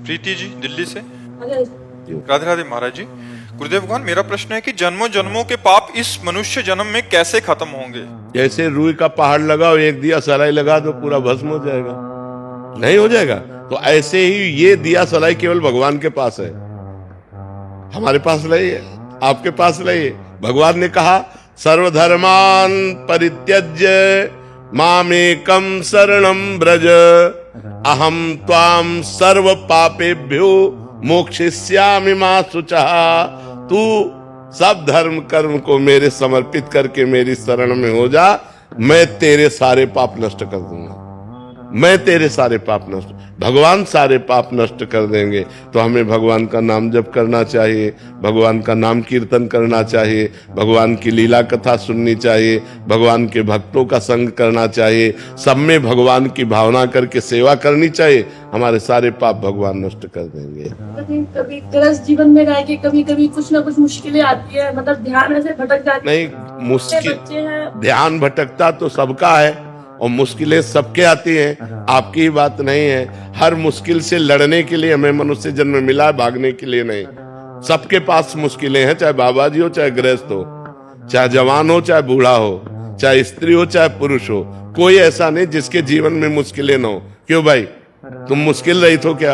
प्रीति जी दिल्ली से। अरे राधे राधे महाराज जी। गुरुदेव भगवान, मेरा प्रश्न है कि जन्मों जन्मों के पाप इस मनुष्य जन्म में कैसे खत्म होंगे? जैसे रुई का पहाड़ लगाओ, एक दिया सलाई लगा दो, पूरा भस्म हो जाएगा? नहीं हो जाएगा। तो ऐसे ही ये दिया सलाई केवल भगवान के पास है, हमारे पास नहीं है, आपके पास नहीं है। भगवान ने कहा सर्वधर्मान परित्यज्य मामेकम शरणम ब्रज अहम त्वाम सर्व पापेभ्यो मोक्षयिष्यामि मा शुचः। तू सब धर्म कर्म को मेरे समर्पित करके मेरी शरण में हो जा, मैं तेरे सारे पाप नष्ट कर दूंगा। मैं तेरे सारे पाप नष्ट, भगवान सारे पाप नष्ट कर देंगे। तो हमें भगवान का नाम जप करना चाहिए, भगवान का नाम कीर्तन करना चाहिए, भगवान की लीला कथा सुननी चाहिए, भगवान के भक्तों का संग करना चाहिए, सब में भगवान की भावना करके सेवा करनी चाहिए। हमारे सारे पाप भगवान नष्ट कर देंगे। कभी गृहस्थ जीवन में रह के कभी कभी कुछ ना कुछ मुश्किलें आती है, मतलब ध्यान ऐसे भटक जाती है। नहीं, मुश्किल बच्चे हैं, ध्यान भटकता तो सबका है और मुश्किलें सबके आती हैं, आपकी ही बात नहीं है। हर मुश्किल से लड़ने के लिए हमें मनुष्य जन्म मिला है, भागने के लिए नहीं। सबके पास मुश्किलें हैं, चाहे बाबा जी हो, चाहे गृहस्थ हो, चाहे जवान हो, चाहे बूढ़ा हो, चाहे स्त्री हो, चाहे पुरुष हो। कोई ऐसा नहीं जिसके जीवन में मुश्किलें ना हो। क्यों भाई, तुम मुश्किल रहित हो क्या?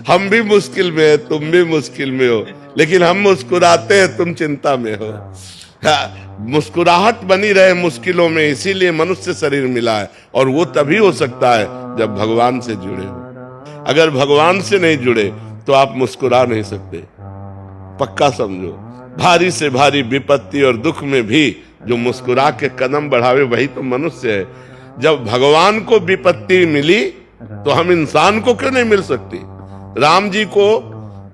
हम भी मुश्किल में है, तुम भी मुश्किल में हो, लेकिन हम मुस्कुराते हैं, तुम चिंता में हो। मुस्कुराहट बनी रहे मुश्किलों में, इसीलिए मनुष्य शरीर मिला है। और वो तभी हो सकता है जब भगवान से जुड़े हो। अगर भगवान से नहीं जुड़े तो आप मुस्कुरा नहीं सकते, पक्का समझो। भारी से भारी विपत्ति और दुख में भी जो मुस्कुरा के कदम बढ़ावे वही तो मनुष्य है। जब भगवान को विपत्ति मिली तो हम इंसान को क्यों नहीं मिल सकती? राम जी को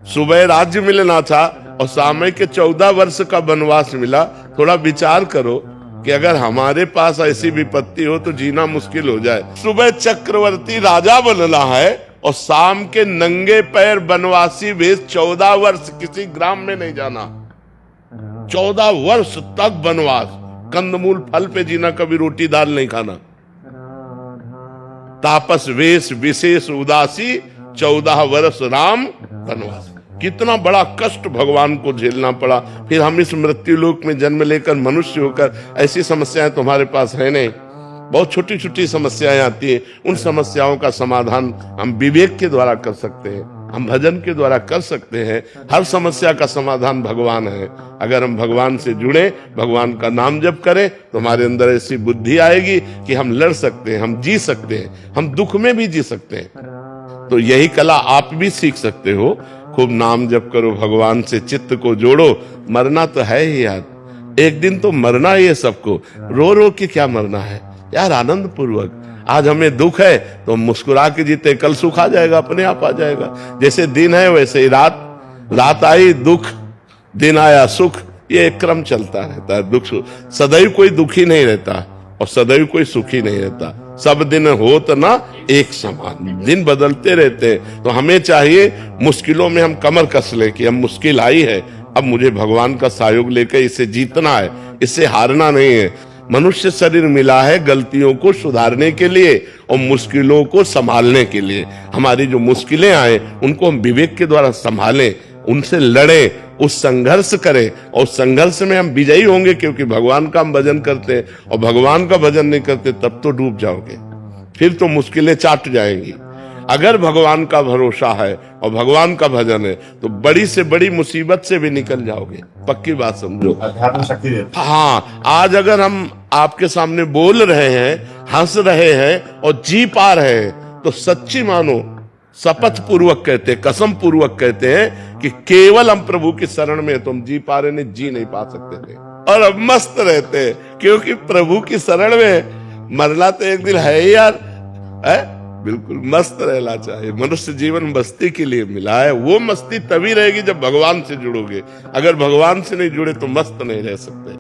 सुबह राज्य मिलना था और सामय के 14 वर्ष का वनवास मिला। थोड़ा विचार करो कि अगर हमारे पास ऐसी विपत्ति हो तो जीना मुश्किल हो जाए। सुबह चक्रवर्ती राजा बनना है और शाम के नंगे पैर वनवासी वेश 14 वर्ष किसी ग्राम में नहीं जाना। 14 वर्ष तक वनवास, कंदमूल फल पे जीना, कभी रोटी दाल नहीं खाना। तापस वेश विशेष उदासी 14 वर्ष राम वनवास। कितना बड़ा कष्ट भगवान को झेलना पड़ा। फिर हम इस मृत्यु लोक में जन्म लेकर मनुष्य होकर, ऐसी समस्याएं तुम्हारे पास है नहीं। बहुत छोटी छोटी समस्याएं आती हैं, उन समस्याओं का समाधान हम विवेक के द्वारा कर सकते हैं, हम भजन के द्वारा कर सकते हैं। हर समस्या का समाधान भगवान है। अगर हम भगवान से जुड़े, भगवान का नाम जप करें तो हमारे अंदर ऐसी बुद्धि आएगी कि हम लड़ सकते हैं, हम जी सकते हैं, हम दुख में भी जी सकते हैं। तो यही कला आप भी सीख सकते हो। खूब नाम जप करो, भगवान से चित्त को जोड़ो। मरना तो है ही यार, एक दिन तो मरना ही है सबको। रो रो के क्या मरना है यार, आनंद पूर्वक। आज हमें दुख है तो मुस्कुरा के जीते, कल सुख आ जाएगा, अपने आप आ जाएगा। जैसे दिन है वैसे ही रात आई दुख, दिन आया सुख, ये एक क्रम चलता रहता है। दुख सदैव कोई दुखी नहीं रहता और सदैव कोई सुखी नहीं रहता। सब दिन होत ना एक समान, दिन बदलते रहते हैं। तो हमें चाहिए मुश्किलों में हम कमर कस ले कि हम मुश्किल आई है, अब मुझे भगवान का सहयोग लेकर इसे जीतना है, इससे हारना नहीं है। मनुष्य शरीर मिला है गलतियों को सुधारने के लिए और मुश्किलों को संभालने के लिए। हमारी जो मुश्किलें आए उनको हम विवेक के द्वारा संभालें, उनसे लड़ें, उस संघर्ष करें और उस संघर्ष में हम विजयी होंगे। क्योंकि भगवान का हम भजन करते हैं और भगवान का भजन नहीं करते तब तो डूब जाओगे, फिर तो मुश्किलें चाट जाएंगी। अगर भगवान का भरोसा है और भगवान का भजन है तो बड़ी से बड़ी मुसीबत से भी निकल जाओगे, पक्की बात समझो। हाँ, आज अगर हम आपके सामने बोल रहे हैं, हंस रहे हैं और जी पा रहे हैं तो सच्ची मानो, शपथ पूर्वक कहते हैं, कसम पूर्वक कहते हैं कि केवल हम प्रभु की शरण में तुम जी पा रहे, नहीं जी नहीं पा सकते थे। और अब मस्त रहते हैं क्योंकि प्रभु की शरण में मरना तो एक दिन है ही यार, है? बिल्कुल मस्त रहना चाहिए। मनुष्य जीवन मस्ती के लिए मिला है। वो मस्ती तभी रहेगी जब भगवान से जुड़ोगे। अगर भगवान से नहीं जुड़े तो मस्त नहीं रह सकते।